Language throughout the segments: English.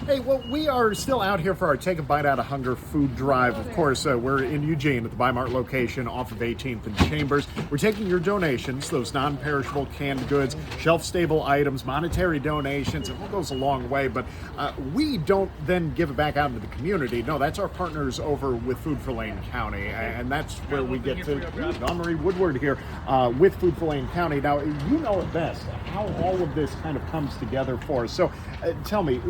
Hey, well, we are still out here for our Take a Bite Out of Hunger food drive. Of course, we're in Eugene at the Bi-Mart location off of 18th and Chambers. We're taking your donations, those non-perishable canned goods, shelf-stable items, monetary donations. It all goes a long way, but we don't then give it back out into the community. No, that's our partners over with Food for Lane County, and that's where we get to Dawn Marie Woodward here with Food for Lane County. Now, you know it best how all of this kind of comes together for us. So tell me,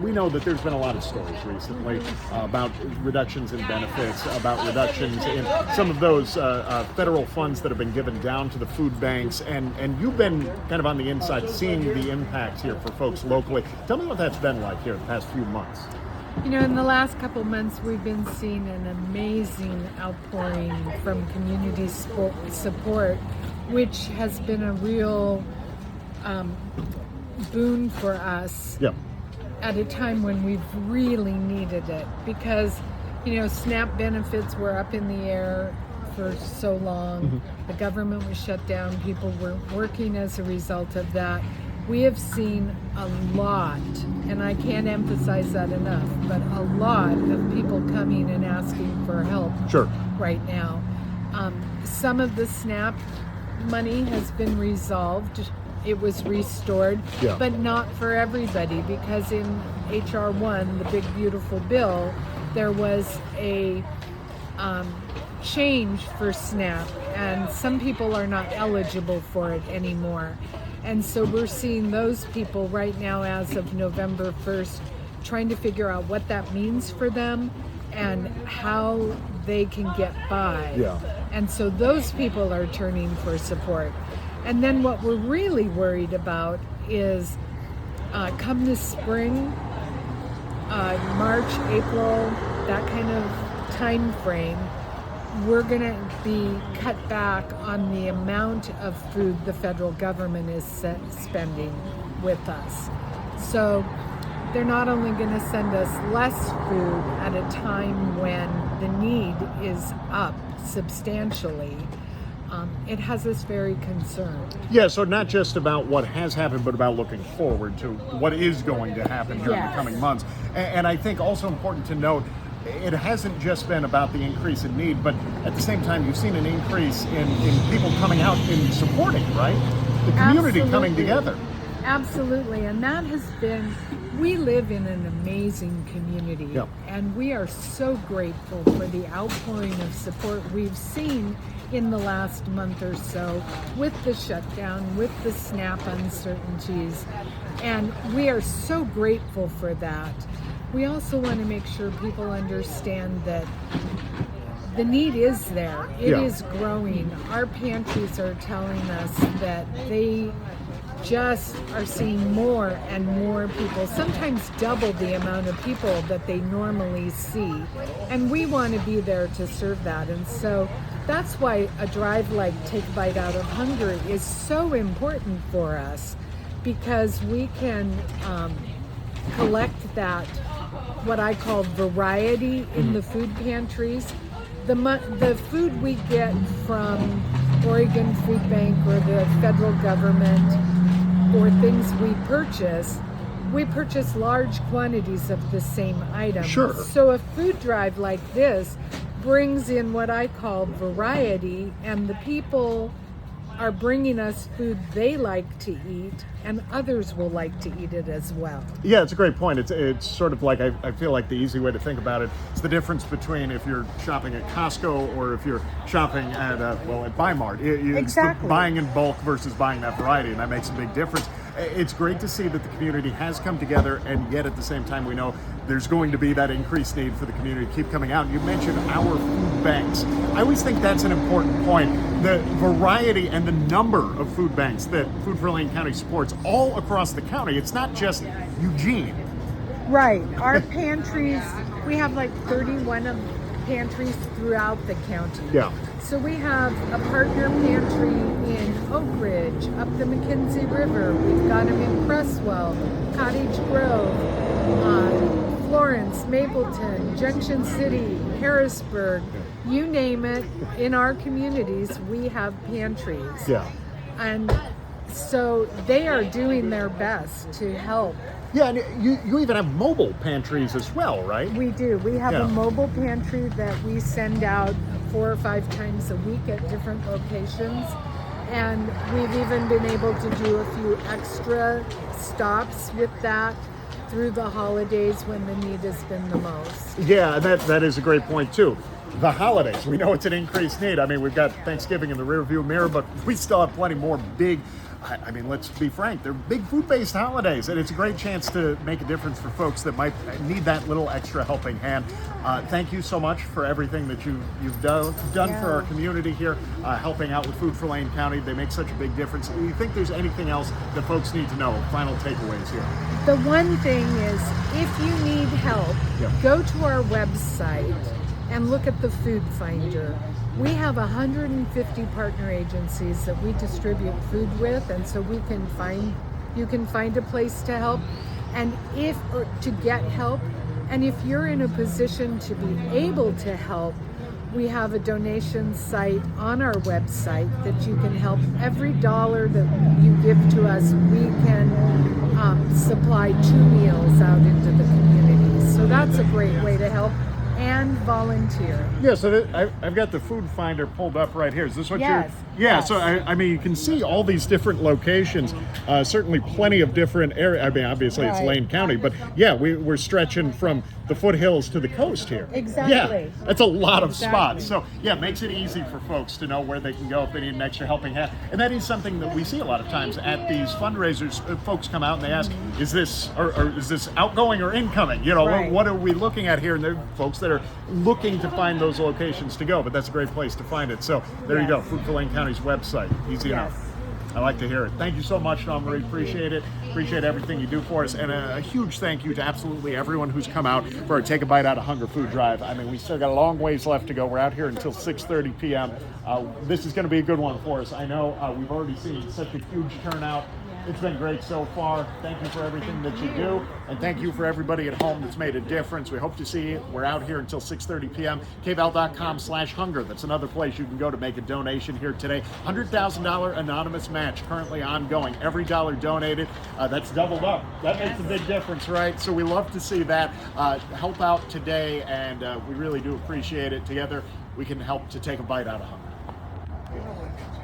we know that there's been a lot of stories recently about reductions in benefits, about reductions in some of those federal funds that have been given down to the food banks, and you've been kind of on the inside seeing the impacts here for folks locally. Tell me what that's been like here the past few months. You know, in the last couple months, we've been seeing an amazing outpouring from community support, which has been a real boon for us. Yeah. At a time when we've really needed it, because, you know, SNAP benefits were up in the air for so long. Mm-hmm. The government was shut down. People weren't working as a result of that. We have seen a lot, and I can't emphasize that enough, but a lot of people coming and asking for help. Sure. Right now. Some of the SNAP money has been resolved. It was restored, yeah, but not for everybody, because in HR 1, the big beautiful bill, there was a change for SNAP, and some people are not eligible for it anymore. And so we're seeing those people right now, as of November 1st, trying to figure out what that means for them and how they can get by. Yeah. And so those people are turning for support. And then what we're really worried about is come this spring, March, April, that kind of time frame, we're going to be cut back on the amount of food the federal government is spending with us. So they're not only going to send us less food at a time when the need is up substantially, it has us very concerned. Yeah, so not just about what has happened, but about looking forward to what is going to happen here in the coming months. And I think also important to note, it hasn't just been about the increase in need, but at the same time, you've seen an increase in people coming out and supporting, right? The community coming together. Absolutely, and that has been, we live in an amazing community, and we are so grateful for the outpouring of support we've seen in the last month or so with the shutdown, with the SNAP uncertainties, and we are so grateful for that. We also want to make sure people understand that the need is there. It is growing. Our pantries are telling us that they just are seeing more and more people, sometimes double the amount of people that they normally see. And we want to be there to serve that. And so that's why a drive like Take a Bite Out of Hunger is so important for us, because we can collect that, what I call variety in the food pantries. The food we get from Oregon Food Bank or the federal government, or things we purchase large quantities of the same item. Sure. So a food drive like this brings in what I call variety, and the people are bringing us food they like to eat, and others will like to eat it as well. Yeah, it's a great point. It's sort of like, I feel like the easy way to think about it is the difference between if you're shopping at Costco or if you're shopping at Bi-Mart. Exactly. Buying in bulk versus buying that variety, and that makes a big difference. It's great to see that the community has come together, and yet at the same time we know there's going to be that increased need for the community to keep coming out. You mentioned our food banks. I always think that's an important point. The variety and the number of food banks that Food for Lane County supports all across the county. It's not just Eugene. Right. Our pantries, we have like 31 of pantries throughout the county. Yeah. So we have a partner pantry in Oak Ridge, up the McKenzie River. We've got them in Cresswell, Cottage Grove, Florence, Mapleton, Junction City, Harrisburg, you name it. In our communities, we have pantries. Yeah. And so they are doing their best to help Yeah, and you even have mobile pantries as well, right? We do. We have Yeah. a mobile pantry that we send out 4 or 5 times a week at different locations. And we've even been able to do a few extra stops with that through the holidays when the need has been the most. Yeah, that is a great point too. The holidays, we know it's an increased need. I mean, we've got Thanksgiving in the rearview mirror, but we still have plenty more big, I mean, let's be frank, they're big food-based holidays, and it's a great chance to make a difference for folks that might need that little extra helping hand. Thank you so much for everything that you've done for our community here, helping out with Food for Lane County. They make such a big difference. Do you think there's anything else that folks need to know? Final takeaways here. The one thing is, if you need help, go to our website and look at the Food Finder. We have 150 partner agencies that we distribute food with, and so you can find a place to help, and to get help. And if you're in a position to be able to help, we have a donation site on our website that you can help. Every dollar that you give to us, we can supply 2 meals out into the community. So that's a great way to help and volunteer. Yeah, so I've got the Food Finder pulled up right here. Is this what Yes, you're? Yeah, yes. so I mean, you can see all these different locations. Certainly plenty of different areas. I mean, obviously it's Right. Lane County, but yeah, we're stretching from the foothills to the coast here. Exactly. Yeah, that's a lot of Exactly. spots. So yeah, it makes it easy for folks to know where they can go if they need an extra helping hand. And that is something that we see a lot of times at these fundraisers. Folks come out and they ask, is this or is this outgoing or incoming? You know, Right. what are we looking at here? And there are folks that are looking to find those locations to go, but that's a great place to find it. So there you go, Food for Lane County's website. Easy enough. I like to hear it. Thank you so much, Dawn Marie. Appreciate it. Appreciate everything you do for us. And a huge thank you to absolutely everyone who's come out for our Take a Bite Out of Hunger food drive. I mean, we still got a long ways left to go. We're out here until 6:30 p.m. This is going to be a good one for us. I know we've already seen such a huge turnout. It's been great so far. Thank you for everything that you do. And thank you for everybody at home that's made a difference. We hope to see you. We're out here until 6:30 p.m. KVAL.com/hunger. That's another place you can go to make a donation here today. $100,000 anonymous match currently ongoing. Every dollar donated, that's doubled up. That makes a big difference, right? So we love to see that. Help out today, and we really do appreciate it. Together, we can help to take a bite out of hunger.